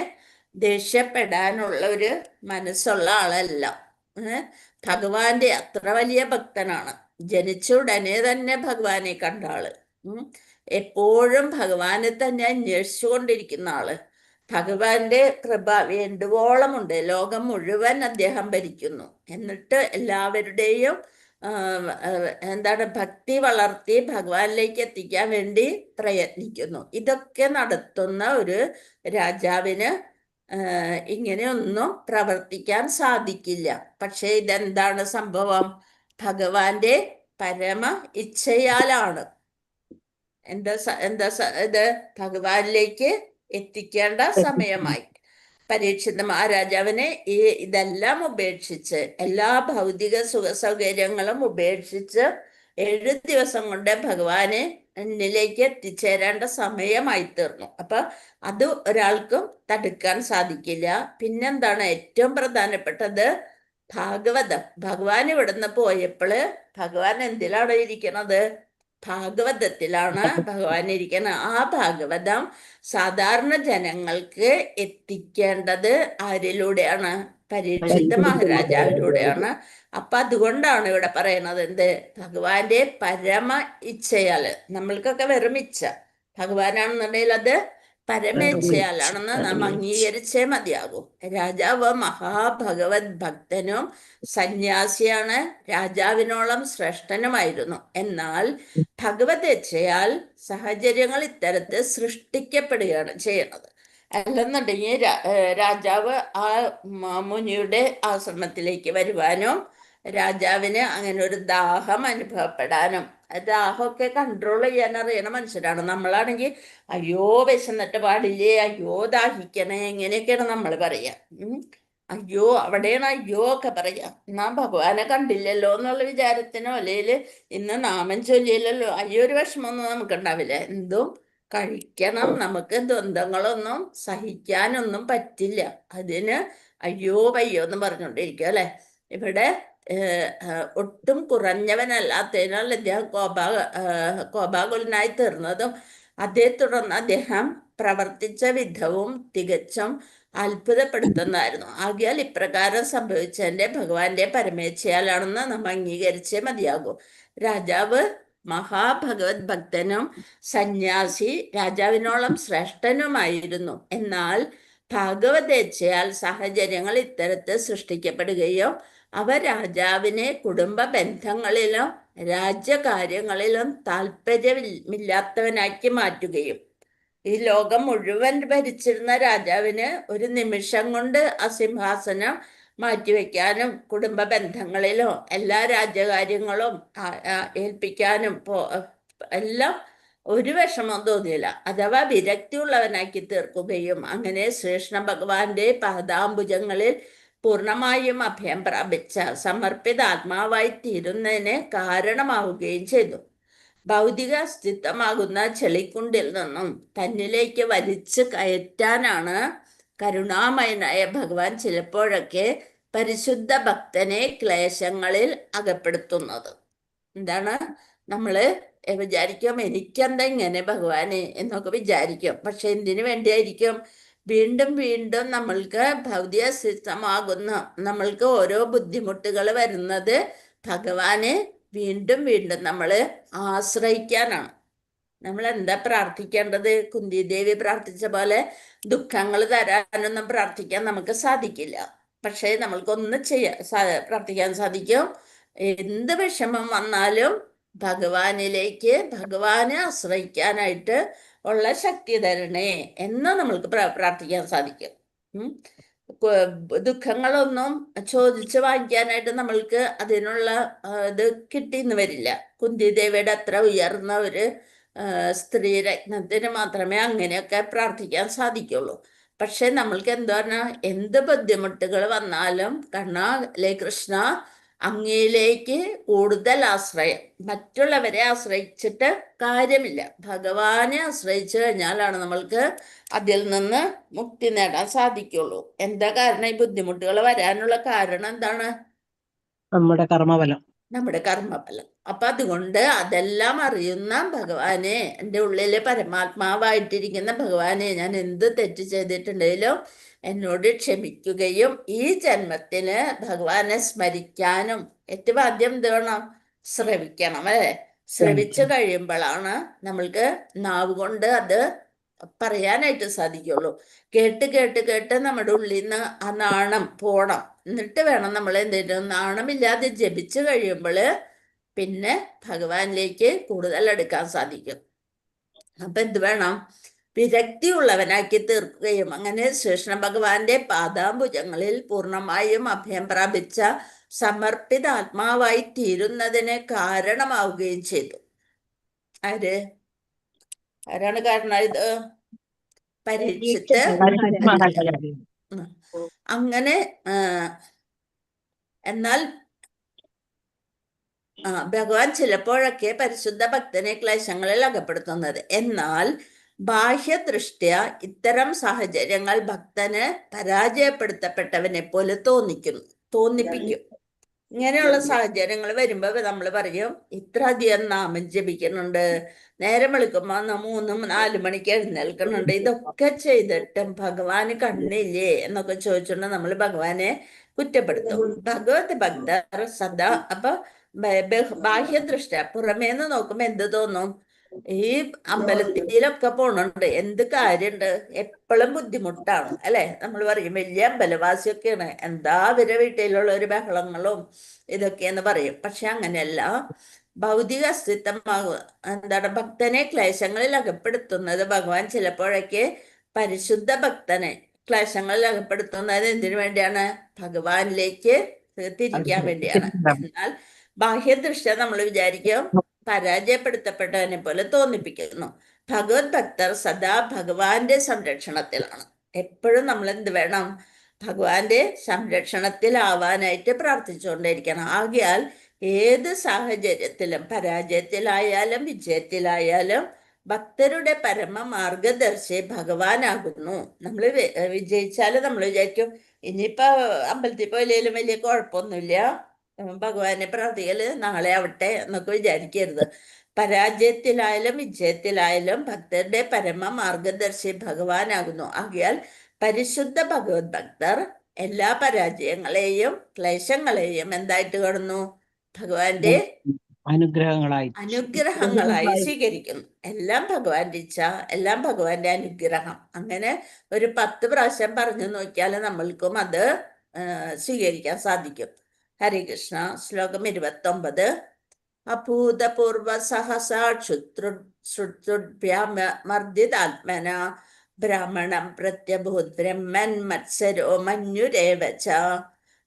Speaker 2: ദേഷ്യപ്പെടാനുള്ള ഒരു മനസ്സുള്ള ആളല്ല. ഭഗവാന്റെ അത്ര വലിയ ഭക്തനാണ്. ജനിച്ച ഉടനെ തന്നെ ഭഗവാനെ കണ്ട ആള്. എപ്പോഴും ഭഗവാനെ തന്നെ അന്വേഷിച്ചുകൊണ്ടിരിക്കുന്ന ആള്. ഭഗവാന്റെ കൃപ വേണ്ടുവോളമുണ്ട്. ലോകം മുഴുവൻ അദ്ദേഹം ഭരിക്കുന്നു. എന്നിട്ട് എല്ലാവരുടെയും എന്താണ് ഭക്തി വളർത്തി ഭഗവാനിലേക്ക് എത്തിക്കാൻ വേണ്ടി പ്രയത്നിക്കുന്നു. ഇതൊക്കെ നടത്തുന്ന ഒരു രാജാവിന് ഇങ്ങനെയൊന്നും പ്രവർത്തിക്കാൻ സാധിക്കില്ല. പക്ഷെ ഇതെന്താണ് സംഭവം? ഭഗവാന്റെ പരമ ഇച്ഛയാലാണ്. എന്താ ഇത് ഭഗവാനിലേക്ക് എത്തിക്കേണ്ട സമയമായി. പരീക്ഷിത മഹാരാജാവിനെ ഇതെല്ലാം ഉപേക്ഷിച്ച്, എല്ലാ ഭൗതിക സുഖ സൗകര്യങ്ങളും ഉപേക്ഷിച്ച് 7 ദിവസം കൊണ്ട് ഭഗവാനെ എന്നിലേക്ക് എത്തിച്ചേരേണ്ട സമയമായി തീർന്നു. അപ്പൊ അത് ഒരാൾക്കും തടുക്കാൻ സാധിക്കില്ല. പിന്നെന്താണ് ഏറ്റവും പ്രധാനപ്പെട്ടത്? ഭാഗവതം. ഭഗവാൻ ഇവിടുന്ന് പോയപ്പോൾ ഭഗവാൻ എന്തിലാണ് ഇരിക്കുന്നത്? ഭാഗവതത്തിലാണ് ഭഗവാൻ ഇരിക്കുന്നത്. ആ ഭാഗവതം സാധാരണ ജനങ്ങൾക്ക് എത്തിക്കേണ്ടത് ആരിലൂടെയാണ്? പരീക്ഷിത മഹാരാജാവിലൂടെയാണ്. അപ്പൊ അതുകൊണ്ടാണ് ഇവിടെ പറയുന്നത് എന്ത്? ഭഗവാന്റെ പരമ ഇച്ഛയാല്. നമ്മൾക്കൊക്കെ വെറും ഇച്ഛ, ഭഗവാനാണെന്നുണ്ടെങ്കിൽ അത് പരമേച്ഛയാലാണെന്ന് നാം അംഗീകരിച്ചേ മതിയാകൂ. രാജാവ് മഹാഭഗവത് ഭക്തനും സന്യാസിയാണ്. രാജാവിനോളം ശ്രേഷ്ഠനുമായിരുന്നു. എന്നാൽ ഭഗവതേച്ഛയാൽ സാഹചര്യങ്ങൾ ഇത്തരത്തിൽ സൃഷ്ടിക്കപ്പെടുകയാണ് ചെയ്യുന്നത്. അല്ലെന്നുണ്ടെങ്കിൽ രാജാവ് ആ മുനിയുടെ ആശ്രമത്തിലേക്ക് വരുവാനും രാജാവിന് അങ്ങനെ ഒരു ദാഹം അനുഭവപ്പെടാനും, ദാഹമൊക്കെ കൺട്രോൾ ചെയ്യാൻ അറിയണ മനുഷ്യരാണ്. നമ്മളാണെങ്കിൽ അയ്യോ വിശന്നിട്ട് പാടില്ലേ, അയ്യോ ദാഹിക്കണേ, എങ്ങനെയൊക്കെയാണ് നമ്മൾ പറയാ. അയ്യോ അവിടെയാണ് അയ്യോ ഒക്കെ പറയാ. നാം ഭഗവാനെ കണ്ടില്ലല്ലോ എന്നുള്ള വിചാരത്തിനോ അല്ലെങ്കിൽ ഇന്ന് നാമം ചൊല്ലിയില്ലല്ലോ, അയ്യോ ഒരു വിഷമമൊന്നും നമുക്കുണ്ടാവില്ല. എന്തും കഴിക്കണം. നമുക്ക് ദ്വന്ദ്ങ്ങളൊന്നും സഹിക്കാനൊന്നും പറ്റില്ല. അതിന് അയ്യോ വയ്യോ എന്ന് പറഞ്ഞുകൊണ്ടിരിക്കും അല്ലെ. ഇവിടെ ഒട്ടും കുറഞ്ഞവനല്ലാത്തതിനാൽ അദ്ദേഹം കോപാകുലനായി തീർന്നതും അതേ തുടർന്ന് അദ്ദേഹം പ്രവർത്തിച്ച വിധവും തികച്ചും അത്ഭുതപ്പെടുത്തുന്നതായിരുന്നു. ആകയാൽ ഇപ്രകാരം സംഭവിച്ചതിന്റെ ഭഗവാന്റെ പരമേച്ഛയാലാണെന്ന് നാം അംഗീകരിച്ചേ മതിയാകൂ. രാജാവ് മഹാഭഗവത് ഭക്തനും സന്യാസി രാജാവിനോളം ശ്രേഷ്ഠനുമായിരുന്നു. എന്നാൽ ഭാഗവതേച്ഛയാൽ സാഹചര്യങ്ങൾ ഇത്തരത്തിൽ സൃഷ്ടിക്കപ്പെടുകയോ അവ രാജാവിനെ കുടുംബ ബന്ധങ്ങളിലും രാജ്യകാര്യങ്ങളിലും താല്പര്യമില്ലാത്തവനാക്കി മാറ്റുകയും ഈ ലോകം മുഴുവൻ ഭരിച്ചിരുന്ന രാജാവിന് ഒരു നിമിഷം കൊണ്ട് ആ സിംഹാസനം മാറ്റിവെക്കാനും കുടുംബ ബന്ധങ്ങളിലോ എല്ലാ രാജ്യകാര്യങ്ങളും ഏൽപ്പിക്കാനും എല്ലാം ഒരു വിഷമം തോന്നിയില്ല. അഥവാ വിരക്തിയുള്ളവനാക്കി തീർക്കുകയും അങ്ങനെ ശ്രീകൃഷ്ണ ഭഗവാന്റെ പാദാംബുജങ്ങളിൽ പൂർണ്ണമായും അഭയം പ്രാപിച്ച സമർപ്പിത ആത്മാവായി തീരുന്നതിന് കാരണമാവുകയും ചെയ്തു. ഭൗതിക അസ്തിത്വമാകുന്ന ചെളിക്കുണ്ടിൽ നിന്നും തന്നിലേക്ക് വലിച്ചു കയറ്റാനാണ് കരുണാമയനായ ഭഗവാൻ ചിലപ്പോഴൊക്കെ പരിശുദ്ധ ഭക്തനെ ക്ലേശങ്ങളിൽ അകപ്പെടുത്തുന്നത്. എന്താണ്? നമ്മള് വിചാരിക്കും എനിക്കെന്താ ഇങ്ങനെ ഭഗവാനെ എന്നൊക്കെ വിചാരിക്കും. പക്ഷെ എന്തിനു വേണ്ടിയായിരിക്കും? വീണ്ടും വീണ്ടും നമ്മൾക്ക് ഭൗതിക സിദ്ധമാകുന്ന നമ്മൾക്ക് ഓരോ ബുദ്ധിമുട്ടുകൾ വരുന്നത് ഭഗവാനെ വീണ്ടും വീണ്ടും നമ്മൾ ആശ്രയിക്കാനാണ്. നമ്മൾ എന്താ പ്രാർത്ഥിക്കേണ്ടത്? കുന്തിദേവി പ്രാർത്ഥിച്ച പോലെ ദുഃഖങ്ങൾ തരാനൊന്നും പ്രാർത്ഥിക്കാൻ നമുക്ക് സാധിക്കില്ല. പക്ഷേ നമ്മൾക്കൊന്ന് പ്രാർത്ഥിക്കാൻ സാധിക്കും. എന്ത് വിഷമം വന്നാലും ഭഗവാനിലേക്ക്, ഭഗവാനെ ആശ്രയിക്കാനായിട്ട് ഉള്ള ശക്തി തരണേ എന്ന് നമ്മൾക്ക് പ്രാർത്ഥിക്കാൻ സാധിക്കും. ദുഃഖങ്ങളൊന്നും ചോദിച്ച് വാങ്ങിക്കാനായിട്ട് നമ്മൾക്ക് അതിനുള്ള ഇത് കിട്ടിയെന്ന് വരില്ല. കുന്തിദേവിയുടെ അത്ര ഉയർന്ന ഒരു സ്ത്രീരത്നത്തിന് മാത്രമേ അങ്ങനെയൊക്കെ പ്രാർത്ഥിക്കാൻ സാധിക്കുള്ളൂ. പക്ഷെ നമ്മൾക്ക് എന്താ പറഞ്ഞാൽ എന്ത് ബുദ്ധിമുട്ടുകൾ വന്നാലും കണ്ണാ ലേ കൃഷ്ണ അങ്ങയിലേക്ക് കൂടുതൽ ആശ്രയം, മറ്റുള്ളവരെ ആശ്രയിച്ചിട്ട് കാര്യമില്ല. ഭഗവാനെ ആശ്രയിച്ചു കഴിഞ്ഞാലാണ് നമ്മൾക്ക് അതിൽ നിന്ന് മുക്തി നേടാൻ സാധിക്കുള്ളൂ. എന്താ കാരണം? ഈ ബുദ്ധിമുട്ടുകൾ വരാനുള്ള കാരണം എന്താണ്?
Speaker 4: നമ്മുടെ കർമ്മഫലം.
Speaker 2: നമ്മുടെ കർമ്മഫലം. അപ്പൊ അതുകൊണ്ട് അതെല്ലാം അറിയുന്ന ഭഗവാനെ, എൻ്റെ ഉള്ളിലെ പരമാത്മാവായിട്ടിരിക്കുന്ന ഭഗവാനെ, ഞാൻ എന്ത് തെറ്റ് ചെയ്തിട്ടുണ്ടെങ്കിലും എന്നോട് ക്ഷമിക്കുകയും ഈ ജന്മത്തിന് ഭഗവാനെ സ്മരിക്കാനും ഏറ്റവും ആദ്യം എന്ത് വേണം? ശ്രവിക്കണം, അല്ലേ? ശ്രവിച്ചു കഴിയുമ്പോഴാണ് നമ്മൾക്ക് നാവ് കൊണ്ട് അത് പറയാനായിട്ട് സാധിക്കുള്ളൂ. കേട്ട് കേട്ട് കേട്ട് നമ്മുടെ ഉള്ളിൽ നിന്ന് ആ നാണം പോണം. എന്നിട്ട് വേണം നമ്മൾ എന്തെങ്കിലും നാണമില്ലാതെ ജപിച്ചു കഴിയുമ്പോൾ പിന്നെ ഭഗവാനിലേക്ക് കൂടുതൽ അടുക്കാൻ സാധിക്കും. അപ്പൊ എന്ത് വേണം? വിരക്തി ഉള്ളവനാക്കി തീർക്കുകയും അങ്ങനെ ശ്രീകൃഷ്ണ ഭഗവാന്റെ പാദാംബുജങ്ങളിൽ പൂർണ്ണമായും അഭയം പ്രാപിച്ച സമർപ്പിത ആത്മാവായി തീരുന്നതിന് കാരണമാവുകയും ചെയ്തു. ആരാണ് കാരണമായത്? പരീക്ഷിത്ത്. അങ്ങനെ എന്നാൽ ഭഗവാൻ ചിലപ്പോഴൊക്കെ പരിശുദ്ധ ഭക്തനെ ക്ലേശങ്ങളിൽ അകപ്പെടുത്തുന്നത്. എന്നാൽ ബാഹ്യദൃഷ്ട്യ ഇത്തരം സാഹചര്യങ്ങൾ ഭക്തന് പരാജയപ്പെടുത്തപ്പെട്ടവനെ പോലെ തോന്നിപ്പിക്കും. ഇങ്ങനെയുള്ള സാഹചര്യങ്ങൾ വരുമ്പോൾ നമ്മൾ പറയും, ഇത്ര അധികം നാമം ജപിക്കുന്നുണ്ട്, നേരം വെളുക്കുമ്പോൾ 3-4 മണിക്ക് എഴുന്നേൽക്കുന്നുണ്ട്, ഇതൊക്കെ ചെയ്തിട്ടും ഭഗവാന് കണ്ണില്ലേ എന്നൊക്കെ ചോദിച്ചുകൊണ്ട് നമ്മൾ ഭഗവാനെ കുറ്റപ്പെടുത്തും. ഭഗവത് ഭക്തർ സദാ അപ്പൊ ബാഹ്യദൃഷ്ട്യ പുറമേന്ന് നോക്കുമ്പോ എന്ത് തോന്നും? ഈ അമ്പലത്തിലൊക്കെ പോണുണ്ട്, എന്ത് കാര്യമുണ്ട്, എപ്പോഴും ബുദ്ധിമുട്ടാണ്, അല്ലെ? നമ്മൾ പറയും വലിയ അമ്പലവാസിയൊക്കെയാണ്, എന്താ അവരുടെ വീട്ടിലുള്ള ഒരു ബഹളങ്ങളും ഇതൊക്കെയെന്ന് പറയും. പക്ഷെ അങ്ങനെയല്ല. ഭൗതിക അസ്തിത്വമാകുക എന്താണ്? ഭക്തനെ ക്ലേശങ്ങളിൽ അകപ്പെടുത്തുന്നത് ഭഗവാൻ ചിലപ്പോഴൊക്കെ പരിശുദ്ധ ഭക്തനെ ക്ലേശങ്ങളിൽ അകപ്പെടുത്തുന്നത് എന്തിനു വേണ്ടിയാണ്? ഭഗവാനിലേക്ക് തിരിക്കാൻ വേണ്ടിയാണ്. എന്നാൽ ബാഹ്യദൃഷ്ട്യ നമ്മൾ വിചാരിക്കും പരാജയപ്പെടുത്തപ്പെട്ടവനെ പോലെ തോന്നിപ്പിക്കുന്നു. ഭഗവത് ഭക്തർ സദാ ഭഗവാന്റെ സംരക്ഷണത്തിലാണ്. എപ്പോഴും നമ്മൾ എന്ത് വേണം? ഭഗവാന്റെ സംരക്ഷണത്തിലാവാനായിട്ട് പ്രാർത്ഥിച്ചുകൊണ്ടിരിക്കണം. ആകയാൽ ഏത് സാഹചര്യത്തിലും, പരാജയത്തിലായാലും വിജയത്തിലായാലും, ഭക്തരുടെ പരമ മാർഗദർശി ഭഗവാനാകുന്നു. നമ്മൾ വിജയിച്ചാൽ നമ്മൾ വിചാരിക്കും ഇനിയിപ്പോ അമ്പലത്തിൽ പോയില്ലേലും വലിയ കുഴപ്പമൊന്നുമില്ല, ഭഗവാനെ പ്രാർത്ഥിക്കല് നാളെ ആവട്ടെ എന്നൊക്കെ വിചാരിക്കരുത്. പരാജയത്തിലായാലും വിജയത്തിലായാലും ഭക്തരുടെ പരമ മാർഗദർശി ഭഗവാനാകുന്നു. ആകയാൽ പരിശുദ്ധ ഭഗവത് ഭക്തർ എല്ലാ പരാജയങ്ങളെയും ക്ലേശങ്ങളെയും എന്തായിട്ട് കാണുന്നു? ഭഗവാന്റെ അനുഗ്രഹങ്ങളായി സ്വീകരിക്കുന്നു. എല്ലാം ഭഗവാന്റെ ഇച്ഛ, എല്ലാം ഭഗവാന്റെ അനുഗ്രഹം. അങ്ങനെ ഒരു 10 പ്രാവശ്യം പറഞ്ഞു നോക്കിയാൽ നമ്മൾക്കും അത് സ്വീകരിക്കാൻ സാധിക്കും. ഹരേ കൃഷ്ണ. ശ്ലോകം 29. അഭൂതപൂർവ സഹസാക്ഷുത്രുഭ്യാമർദ്ദിതാത്മന ബ്രാഹ്മണം പ്രത്യഭൂത് ബ്രഹ്മൻ മത്സരോ മഞ്ഞുരേവ ച.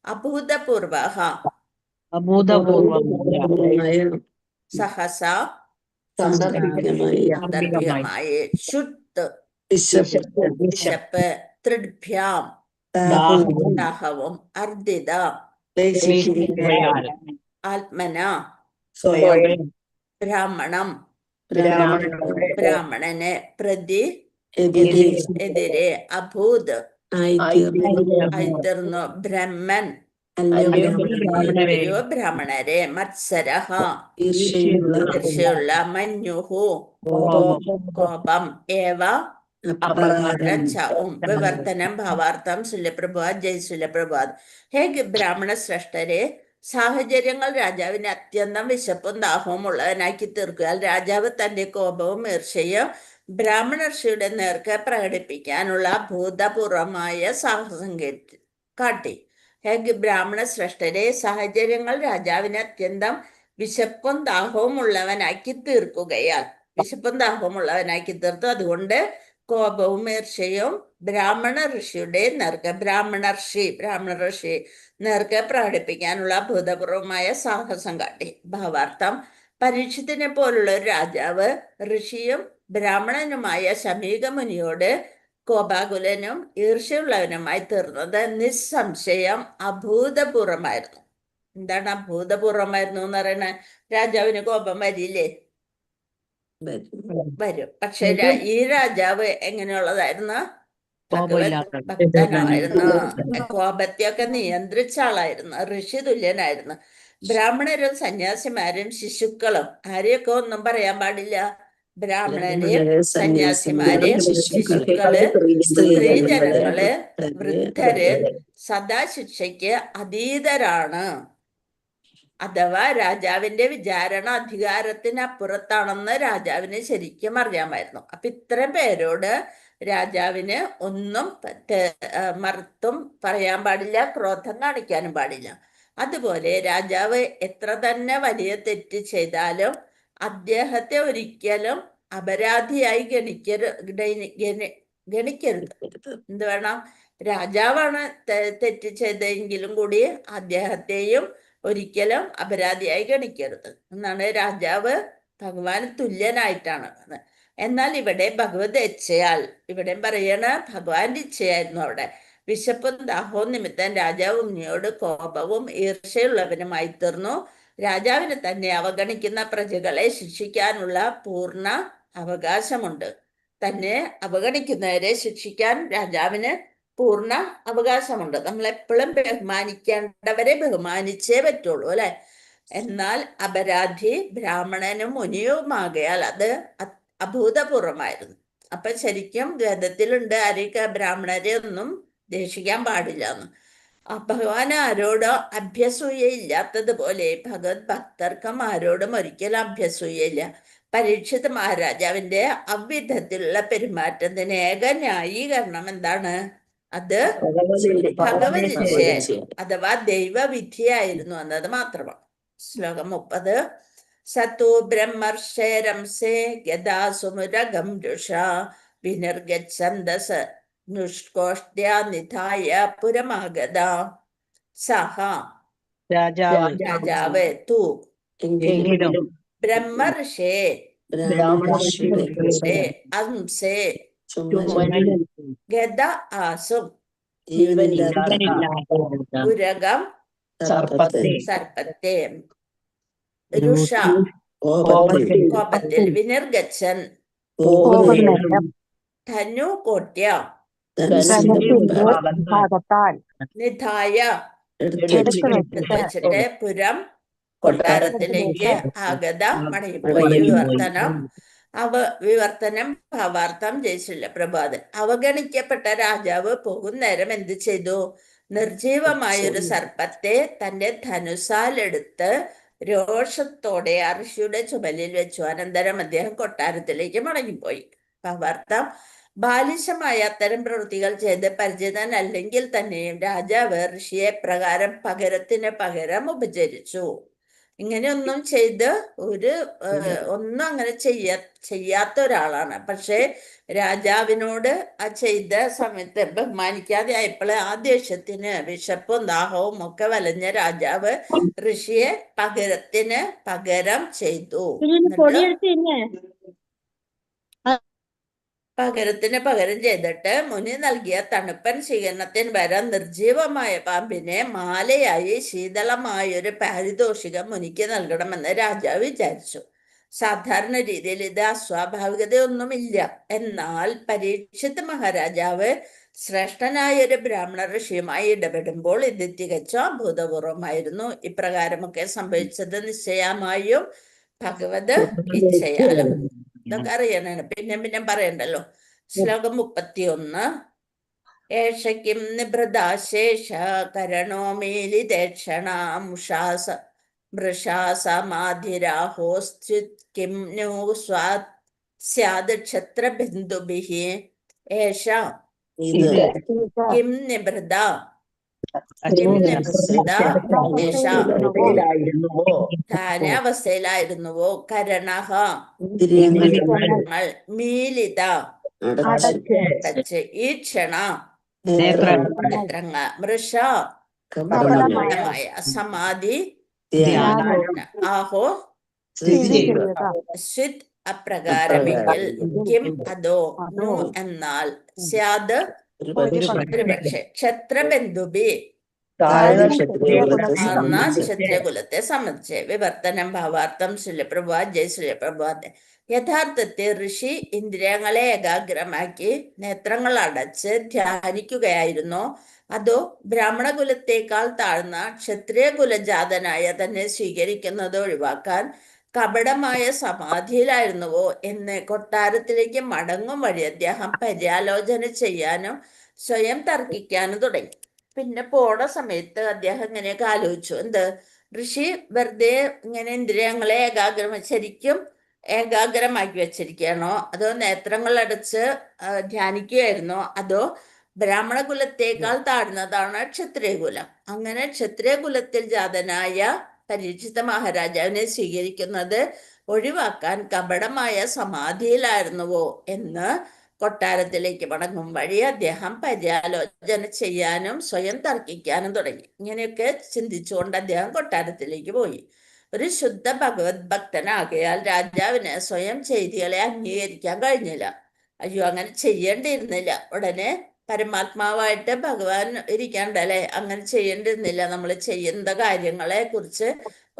Speaker 2: അഭൂതപൂർവ സഹസ സാന്ദർഭികമായ ക്ഷുത് വിശപ്പ് തൃഡ്ഭ്യാം ദാഹവും അർദ്ദിത ആത്മന ബ്രാഹ്മണം ബ്രാഹ്മണനെ പ്രതി എതിരെ അഭൂത് ആയിത്തീർന്നു ബ്രഹ്മൻ ബ്രാഹ്മണരെ മത്സരഹ ഈർഷ്യയുള്ള മഞ്ഞുഹു കോപം ഏവ വിവർത്തനം ഭാവാർത്ഥം ശൂല്യപ്രഭാത്. ജയ് ശൂല്യപ്രഭാത്. ഹേ ബ്രാഹ്മണ ശ്രേഷ്ഠരെ, സാഹചര്യങ്ങൾ രാജാവിനെ അത്യന്തം വിശപ്പും ദാഹവും ഉള്ളവനാക്കി തീർക്കുകയാൽ രാജാവ് തന്റെ കോപവും ഈർഷ്യയും ബ്രാഹ്മണർഷിയുടെ നേർക്ക് പ്രകടിപ്പിക്കാനുള്ള ഭൂതപൂർവമായ സാഹസം കാട്ടി. ഹേ ബ്രാഹ്മണ ശ്രേഷ്ഠരെ, സാഹചര്യങ്ങൾ രാജാവിനെ അത്യന്തം വിശപ്പും ദാഹവും ഉള്ളവനാക്കി തീർത്തു. അതുകൊണ്ട് കോപവും ഈർഷ്യയും ബ്രാഹ്മണ ഋഷിയുടെ ബ്രാഹ്മണ ഋഷി നേർക്ക് പ്രകടിപ്പിക്കാനുള്ള അഭൂതപൂർവമായ സാഹസം കാട്ടി. ഭാവാർത്ഥം: പരീക്ഷത്തിനെ പോലുള്ള ഒരു രാജാവ് ഋഷിയും ബ്രാഹ്മണനുമായ ശമീക മുനിയോട് കോപാകുലനും ഈർഷ്യയുള്ളവനുമായി തീർന്നത് നിസ്സംശയം അഭൂതപൂർവമായിരുന്നു. എന്താണ് അഭൂതപൂർവമായിരുന്നു എന്ന് പറയുന്നത്? രാജാവിന് കോപം വരില്ലേ? വരും. പക്ഷെ ഈ രാജാവ് എങ്ങനെയുള്ളതായിരുന്നു? ഭഗവത്
Speaker 4: കോപമില്ലാത്ത
Speaker 2: ഭക്തനായിരുന്നു. കോപത്തെയൊക്കെ നിയന്ത്രിച്ച ആളായിരുന്നു. ഋഷി തുല്യനായിരുന്നു. ബ്രാഹ്മണരും സന്യാസിമാരും ശിശുക്കളും ആരെയൊക്കെ ഒന്നും പറയാൻ പാടില്ല. ബ്രാഹ്മണരെയും സന്യാസിമാരെയും ശിശുക്കള് സ്ത്രീജനങ്ങള് വൃദ്ധര് സദാ ശിക്ഷയ്ക്ക് അതീതരാണ്. അഥവാ രാജാവിന്റെ വിചാരണ അധികാരത്തിനപ്പുറത്താണെന്ന് രാജാവിന് ശരിക്കും അറിയാമായിരുന്നു. അപ്പൊ ഇത്രയും പേരോട് രാജാവിന് ഒന്നും മറുത്തും പറയാൻ പാടില്ല, ക്രോധം കാണിക്കാനും പാടില്ല. അതുപോലെ രാജാവ് എത്ര തന്നെ വലിയ തെറ്റ് ചെയ്താലും അദ്ദേഹത്തെ ഒരിക്കലും അപരാധിയായി ഗണിക്കരുത്. എന്ത് വേണം? രാജാവാണ് തെറ്റ് ചെയ്തെങ്കിലും കൂടി അദ്ദേഹത്തെയും ഒരിക്കലും അപരാധിയായി ഗണിക്കരുത് എന്നാണ്. രാജാവ് ഭഗവാന് തുല്യനായിട്ടാണ്. എന്നാൽ ഇവിടെ ഭഗവത് ഇച്ഛയാൽ, ഇവിടെ പറയണ ഭഗവാന്റെ ഇച്ഛയായിരുന്നു. അവിടെ വിശപ്പും ദാഹവും നിമിത്തം രാജാവ് മുനിയോട് കോപവും ഈർഷ്യയുള്ളവനുമായി തീർന്നു. രാജാവിന് തന്നെ അവഗണിക്കുന്ന പ്രജകളെ ശിക്ഷിക്കാനുള്ള പൂർണ്ണ അവകാശമുണ്ട്. തന്നെ അവഗണിക്കുന്നവരെ ശിക്ഷിക്കാൻ രാജാവിന് പൂർണ്ണ അവകാശമുണ്ട്. നമ്മൾ എപ്പോഴും ബഹുമാനിക്കേണ്ടവരെ ബഹുമാനിച്ചേ പറ്റുള്ളൂ, അല്ലെ? എന്നാൽ അപരാധി ബ്രാഹ്മണനും മുനിയുമാകയാൽ അത് അഭൂതപൂർവമായിരുന്നു. അപ്പൊ ശരിക്കും വേദത്തിലുണ്ട് ആരെയൊക്കെ ബ്രാഹ്മണരെ ഒന്നും ദേഷിക്കാൻ പാടില്ല എന്ന്. ഭഗവാൻ ആരോടോ അഭ്യസൂയയില്ലാത്തതുപോലെ ഭഗവത് ഭക്തർക്കും ആരോടും ഒരിക്കലും അഭ്യസൂയയില്ല. പരീക്ഷിത് മഹാരാജാവിന്റെ അവിധത്തിലുള്ള പെരുമാറ്റത്തിന് ഏക ന്യായീകരണം എന്താണ്? അത് ഭഗവത് ഇച്ഛയായിരുന്നു, അഥവാ ദൈവവിധിയായിരുന്നു എന്നത് മാത്രമാണ്. ശ്ലോകം 30. സതു ബ്രഹ്മർഷേരംസേ ഗദാസുമുരഗം രുഷ വിനിർഗച്ഛന്ദസ നിഷ്കോഷ്ട്യാനിധായ പുരമാഗത. സഹ രാജാവ് തു ബ്രഹ്മർഷേ അംസേ ഗദ ആസും ഉരകം സർപ്പത്തെ രുഷ കോപത്തിൽ വിനിർഗച്ഛൻ ധനു കോട്യ നിധായ വെച്ചിട്ട് പുരം കൊട്ടാരത്തിലേക്ക് ആഗത മടങ്ങിപ്പോയി. വിവർത്തനം ഭാവാർത്ഥം ജയിച്ചില്ല പ്രഭാത്. അവഗണിക്കപ്പെട്ട രാജാവ് പോകുന്നേരം എന്ത് ചെയ്തു? നിർജീവമായൊരു സർപ്പത്തെ തന്റെ ധനുസാലെടുത്ത് രോഷത്തോടെ ഋഷിയുടെ ചുമലിൽ വെച്ചു. അനന്തരം അദ്ദേഹം കൊട്ടാരത്തിലേക്ക് മടങ്ങിപ്പോയി. ഭാവാർത്ഥം: ബാലിശമായ അത്തരം പ്രവൃത്തികൾ ചെയ്ത് പരിചിതനല്ലെങ്കിൽ തന്നെയും രാജാവ് ഋഷിയെ പ്രകാരം പകരത്തിന് പകരം ഉപചരിച്ചു. ഇങ്ങനെയൊന്നും ചെയ്ത് ഒന്നും അങ്ങനെ ചെയ്യാത്ത ഒരാളാണ്. പക്ഷെ രാജാവിനോട് ആ ചെയ്ത സമയത്ത് ബഹുമാനിക്കാതെ ആയപ്പോൾ ആ ദേഷ്യത്തിന് വിശപ്പും ദാഹവും ഒക്കെ വലഞ്ഞ രാജാവ് ഋഷിയെ പകരത്തിന് പകരം ചെയ്തു. പകരത്തിന് പകരം ചെയ്തിട്ട് മുനി നൽകിയ തണുപ്പൻ സ്വീകരണത്തിന് വരാൻ നിർജീവമായ പാമ്പിനെ മാലയായി ശീതളമായൊരു പാരിതോഷികം മുനിക്ക് നൽകണമെന്ന് രാജാവ് വിചാരിച്ചു. സാധാരണ രീതിയിൽ ഇത് അസ്വാഭാവികതയൊന്നുമില്ല. എന്നാൽ പരീക്ഷിത് മഹാരാജാവ് ശ്രേഷ്ഠനായ ഒരു ബ്രാഹ്മണ ഋഷിയുമായി ഇടപെടുമ്പോൾ ഇത് തികച്ചും അഭൂതപൂർവമായിരുന്നു. ഇപ്രകാരമൊക്കെ സംഭവിച്ചത് നിശ്ചയമായും ഭഗവത് ഇച്ഛയാലും. ഇതൊക്കെ അറിയാനാണ്, പിന്നെ പറയണ്ടല്ലോ. ശ്ലോകം 31. ഏഷക്കിം നിഭൃതാശേഷ കരണോ മേലിദേക്ഷണ മൃഷാസമാധിരാഹോസ്ത്യുത് കിം നു സ്യാദ് ക്ഷത്രബിന്ദുഭിഃ. ഏഷ കിം നിഭൃത അവസ്ഥയിലായിരുന്നുവോ കരണഃ മീലിത
Speaker 1: അടച്ച്
Speaker 2: അടച്ച് ഈക്ഷണ
Speaker 4: നേത്ര
Speaker 2: നേത്രങ്ങ മൃഷ
Speaker 1: കപടമായ
Speaker 2: കപടമായ സമാധി
Speaker 4: ധ്യാനം
Speaker 2: ധ്യാന ആഹോ
Speaker 4: സ്ഥിതി ചെയ്യുക
Speaker 2: സ്വിത് അപ്രകാരമെങ്കിൽ കിം അതോ നു എന്നാൽ സ്യാദ്
Speaker 4: ഒരു
Speaker 2: പക്ഷെ ക്ഷത്രബന്ധുബി
Speaker 1: താഴ്ന്ന
Speaker 2: താഴ്ന്ന ക്ഷത്രിയകുലത്തെ സംബന്ധിച്ച് വിവർത്തനം ഭാവാർത്ഥം ശിലപ്രഭ ജയ് ശിലപ്രഭാത് യഥാർത്ഥത്തിൽ ഋഷി ഇന്ദ്രിയങ്ങളെ ഏകാഗ്രമാക്കി നേത്രങ്ങൾ അടച്ച് ധ്യാനിക്കുകയായിരുന്നോ അതോ ബ്രാഹ്മണകുലത്തേക്കാൾ താഴ്ന്ന ക്ഷത്രിയ കുലജാതനായ തന്നെ സ്വീകരിക്കുന്നത് ഒഴിവാക്കാൻ കപടമായ സമാധിയിലായിരുന്നുവോ എന്ന് കൊട്ടാരത്തിലേക്ക് മടങ്ങും വഴി അദ്ദേഹം പര്യാലോചന ചെയ്യാനും സ്വയം തർക്കിക്കാനും തുടങ്ങി. പിന്നെ പോണ സമയത്ത് അദ്ദേഹം ഇങ്ങനെയൊക്കെ ആലോചിച്ചു. എന്ത് ഋഷി വെറുതെ ഇങ്ങനെ ഇന്ദ്രിയങ്ങളെ ശരിക്കും ഏകാഗ്രമാക്കി വെച്ചിരിക്കുകയാണോ അതോ നേത്രങ്ങൾ അടച്ച് ധ്യാനിക്കുകയായിരുന്നോ അതോ ബ്രാഹ്മണ കുലത്തേക്കാൾ താഴ്ന്നതാണ് ക്ഷത്രിയകുലം, അങ്ങനെ ക്ഷത്രിയകുലത്തിൽ ജാതനായ പരീക്ഷിത മഹാരാജാവിനെ സ്വീകരിക്കുന്നത് ഒഴിവാക്കാൻ കപടമായ സമാധിയിലായിരുന്നുവോ എന്ന് കൊട്ടാരത്തിലേക്ക് മടങ്ങും വഴി അദ്ദേഹം പര്യാലോചന ചെയ്യാനും സ്വയം തർക്കിക്കാനും തുടങ്ങി. ഇങ്ങനെയൊക്കെ ചിന്തിച്ചുകൊണ്ട് അദ്ദേഹം കൊട്ടാരത്തിലേക്ക് പോയി. ഒരു ശുദ്ധ ഭഗവത് ഭക്തനാകയാൽ രാജാവിന് സ്വയം ചെയ്തികളെ അംഗീകരിക്കാൻ കഴിഞ്ഞില്ല. അയ്യോ, അങ്ങനെ ചെയ്യേണ്ടിയിരുന്നില്ല. ഉടനെ പരമാത്മാവായിട്ട് ഭഗവാൻ ഇരിക്കണ്ടല്ലേ, അങ്ങനെ ചെയ്യേണ്ടിയിരുന്നില്ല. നമ്മൾ ചെയ്യുന്ന കാര്യങ്ങളെ കുറിച്ച്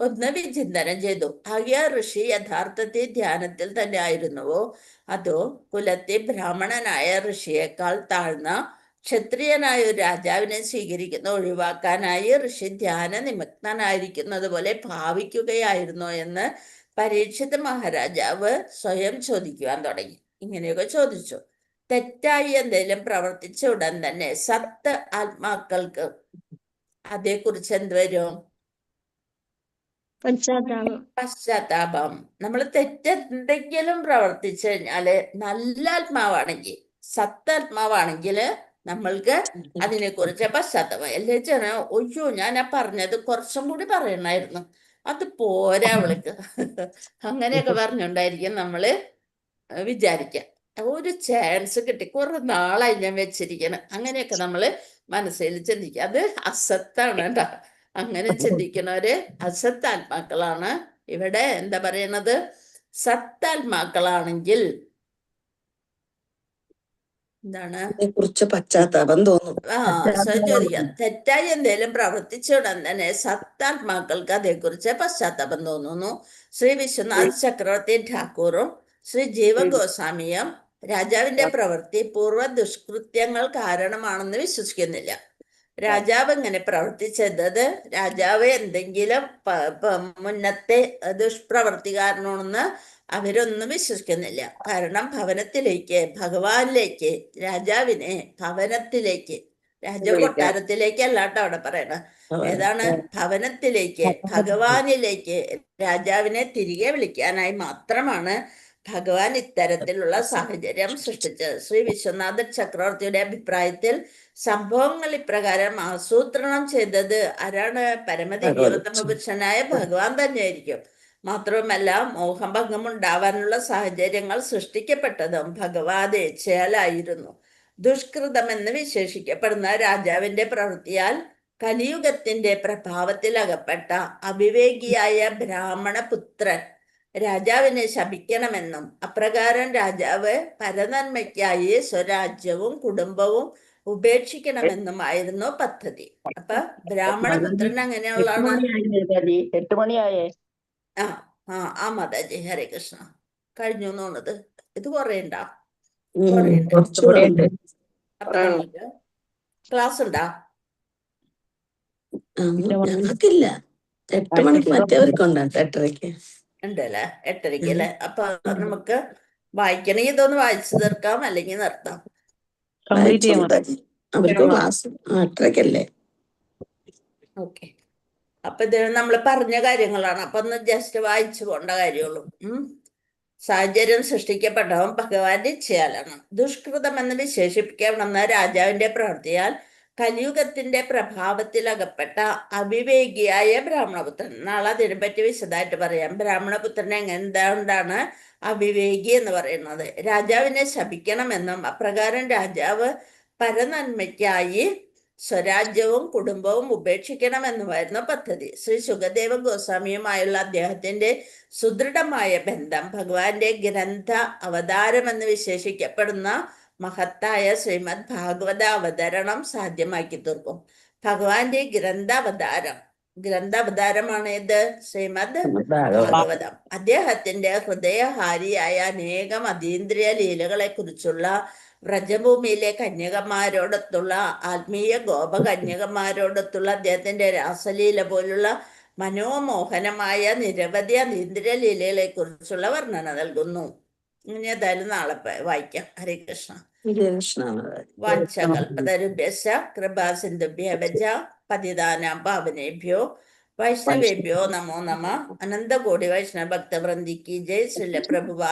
Speaker 2: ഒന്ന് വിചിന്തനം ചെയ്തു. ആകയാൽ ഋഷി യഥാർത്ഥത്തിൽ ധ്യാനത്തിൽ തന്നെ ആയിരുന്നുവോ അതോ കുലത്തെ ബ്രാഹ്മണനായ ഋഷിയേക്കാൾ താഴ്ന്ന ക്ഷത്രിയനായ ഒരു രാജാവിനെ സ്വീകരിക്കുന്ന ഒഴിവാക്കാനായി ഋഷി ധ്യാന നിമഗ്നനായിരിക്കുന്നത് പോലെ ഭാവിക്കുകയായിരുന്നോ എന്ന് പരീക്ഷിത മഹാരാജാവ് സ്വയം ചോദിക്കുവാൻ തുടങ്ങി. ഇങ്ങനെയൊക്കെ ചോദിച്ചു. തെറ്റായി എന്തെങ്കിലും പ്രവർത്തിച്ച ഉടൻ തന്നെ സത്ത് ആത്മാക്കൾക്ക് അതേക്കുറിച്ച് എന്ത് വരും? പശ്ചാത്താപം. നമ്മൾ തെറ്റെന്തെങ്കിലും പ്രവർത്തിച്ചു കഴിഞ്ഞാല് നല്ല ആത്മാവാണെങ്കിൽ, സത്താത്മാവാണെങ്കിൽ നമ്മൾക്ക് അതിനെ കുറിച്ച് പശ്ചാത്തലം. അല്ലേ ചെറിയ ഒയ്യോ, ഞാൻ ആ പറഞ്ഞത് കുറച്ചും കൂടി പറയണമായിരുന്നു, അത് പോരാ അവൾക്ക്, അങ്ങനെയൊക്കെ പറഞ്ഞുകൊണ്ടായിരിക്കും നമ്മള് വിചാരിക്കാം. ഒരു ചാൻസ് കിട്ടി, കുറെ നാളായി ഞാൻ വെച്ചിരിക്കണം, അങ്ങനെയൊക്കെ നമ്മള് മനസ്സിൽ ചിന്തിക്കുക. അത് അസത്താണ് കേട്ടോ. അങ്ങനെ ചിന്തിക്കുന്നവര് അസത്താത്മാക്കളാണ്. ഇവിടെ എന്താ പറയണത്? സത്താത്മാക്കളാണെങ്കിൽ എന്താണ്?
Speaker 5: കുറിച്ച് പശ്ചാത്താപം തോന്നും.
Speaker 2: സ്വയം ചോദിക്കാം. തെറ്റായി എന്തെങ്കിലും പ്രവർത്തിച്ച ഉടൻ തന്നെ സത്താത്മാക്കൾക്ക് അതേക്കുറിച്ച് പശ്ചാത്താപം തോന്നുന്നു. ശ്രീ വിശ്വനാഥ് ചക്രവർത്തി ഠാക്കൂറും ശ്രീ ജീവ ഗോസ്വാമിയും രാജാവിന്റെ പ്രവൃത്തി പൂർവ്വ ദുഷ്കൃത്യങ്ങൾ കാരണമാണെന്ന് വിശ്വസിക്കുന്നില്ല. രാജാവ് ഇങ്ങനെ പ്രവർത്തിച്ചത് രാജാവ് എന്തെങ്കിലും മുന്നത്തെ ദുഷ്പ്രവർത്തി കാരണമെന്ന് അവരൊന്നും വിശ്വസിക്കുന്നില്ല. കാരണം ഭവനത്തിലേക്ക്, ഭഗവാനിലേക്ക്, രാജാവിനെ ഭവനത്തിലേക്ക്, രാജകൊട്ടാരത്തിലേക്ക് അല്ലാട്ടോ അവിടെ പറയണ, ഏതാണ്? ഭവനത്തിലേക്ക്, ഭഗവാനിലേക്ക് രാജാവിനെ തിരികെ വിളിക്കാനായി മാത്രമാണ് ഭഗവാൻ ഇത്തരത്തിലുള്ള സാഹചര്യം സൃഷ്ടിച്ചത്. ശ്രീ വിശ്വനാഥ ചക്രവർത്തിയുടെ അഭിപ്രായത്തിൽ സംഭവങ്ങൾ ഇപ്രകാരം ആസൂത്രണം ചെയ്തത് ആരാണ്? പരമദിവ്യോത്തമ പുരുഷനായ ഭഗവാൻ തന്നെയായിരിക്കും. മാത്രവുമല്ല, മോഹഭംഗം ഉണ്ടാവാനുള്ള സാഹചര്യങ്ങൾ സൃഷ്ടിക്കപ്പെട്ടതും ഭഗവാദേച്ഛയാലായിരുന്നു. ദുഷ്കൃതമെന്ന് വിശേഷിക്കപ്പെടുന്ന രാജാവിന്റെ പ്രവൃത്തിയാൽ കലിയുഗത്തിന്റെ പ്രഭാവത്തിൽ അകപ്പെട്ട അവിവേകിയായ ബ്രാഹ്മണ പുത്രൻ രാജാവിനെ ശപിക്കണമെന്നും അപ്രകാരം രാജാവ് പരനന്മയ്ക്കായി സ്വരാജ്യവും കുടുംബവും ഉപേക്ഷിക്കണമെന്നുമായിരുന്നു പദ്ധതി. അപ്പൊ ബ്രാഹ്മണപുത്രൻ അങ്ങനെയുള്ളതാണ്.
Speaker 1: 8 മണിയായേ.
Speaker 2: ആ മാതാജി, ഹരേ കൃഷ്ണ. കഴിഞ്ഞു തോന്നുന്നത്. ഇത് കുറേ ഉണ്ടാ?
Speaker 5: കുറച്ചുകൂടെ
Speaker 2: അപ്പൊ നമുക്ക് ക്ലാസ് ഉണ്ടാ?
Speaker 5: ഞങ്ങൾക്കില്ല. 8 മണിക്ക് മറ്റേവർക്കുണ്ടോ? 8:30
Speaker 2: ഉണ്ടല്ലേ? 8:30 അല്ലേ? അപ്പൊ നമുക്ക് വായിക്കണമെങ്കിൽ ഇതൊന്ന് വായിച്ചു തീർക്കാം, അല്ലെങ്കിൽ നിർത്താം.
Speaker 5: അവർക്ക് ക്ലാസ് 8:30
Speaker 2: ഓക്കെ. അപ്പൊ ഇത് നമ്മൾ പറഞ്ഞ കാര്യങ്ങളാണ്. അപ്പൊ ഒന്ന് ജസ്റ്റ് വായിച്ചു പോകേണ്ട കാര്യമുള്ളൂ. സാഹചര്യം സൃഷ്ടിക്കപ്പെട്ടവൻ ഭഗവാന്റെ ഇച്ഛയാലാണ്. ദുഷ്കൃതമെന്ന് വിശേഷിപ്പിക്കണമെന്ന രാജാവിന്റെ പ്രവൃത്തിയാൽ കലിയുഗത്തിന്റെ പ്രഭാവത്തിൽ അകപ്പെട്ട അവിവേകിയായ ബ്രാഹ്മണപുത്രൻ. നാളെ അതിനെപ്പറ്റി വിശദമായിട്ട് പറയാം. ബ്രാഹ്മണപുത്രൻ എന്തുകൊണ്ടാണ് അവിവേകി എന്ന് പറയുന്നത്? രാജാവിനെ ശപിക്കണമെന്നും അപ്രകാരം രാജാവ് പരനന്മയ്ക്കായി സ്വരാജ്യവും കുടുംബവും ഉപേക്ഷിക്കണമെന്നുമായിരുന്നു പദ്ധതി. ശ്രീ ശുകദേവ ഗോസ്വാമിയുമായുള്ള അദ്ദേഹത്തിന്റെ സുദൃഢമായ ബന്ധം ഭഗവാന്റെ ഗ്രന്ഥ അവതാരം എന്ന് വിശേഷിക്കപ്പെടുന്ന മഹത്തായ ശ്രീമദ് ഭാഗവത അവതരണം സാധ്യമാക്കി തീർക്കും. ഭഗവാന്റെ ഗ്രന്ഥാവതാരമാണ് ഇത് ശ്രീമദ് ഭാഗവതം. അദ്ദേഹത്തിന്റെ ഹൃദയഹാരിയായ അനേകം അതീന്ദ്രിയ ലീലകളെ കുറിച്ചുള്ള വ്രജഭൂമിയിലെ കന്യകമാരോടൊത്തുള്ള ആത്മീയ ഗോപകന്യകമാരോടൊത്തുള്ള അദ്ദേഹത്തിന്റെ രാസലീല പോലുള്ള മനോമോഹനമായ നിരവധി അതീന്ദ്രിയ ലീലകളെ കുറിച്ചുള്ള വർണ്ണന നൽകുന്നു. ഇനി ഏതായാലും നാളെ വായിക്കാം. ഹരേ കൃഷ്ണ. വാഞ്ചകൽപതരുഭ്യശ്ച കൃപാസിന്ധുഭ്യവച പതിതാനാം പാവനേഭ്യോ വൈഷ്ണവേഭ്യോ നമോ നമ. അനന്തകോടി വൈഷ്ണവ ഭക്തവൃന്ദിക്ക് ജയ്. ശ്രീല പ്രഭുപാ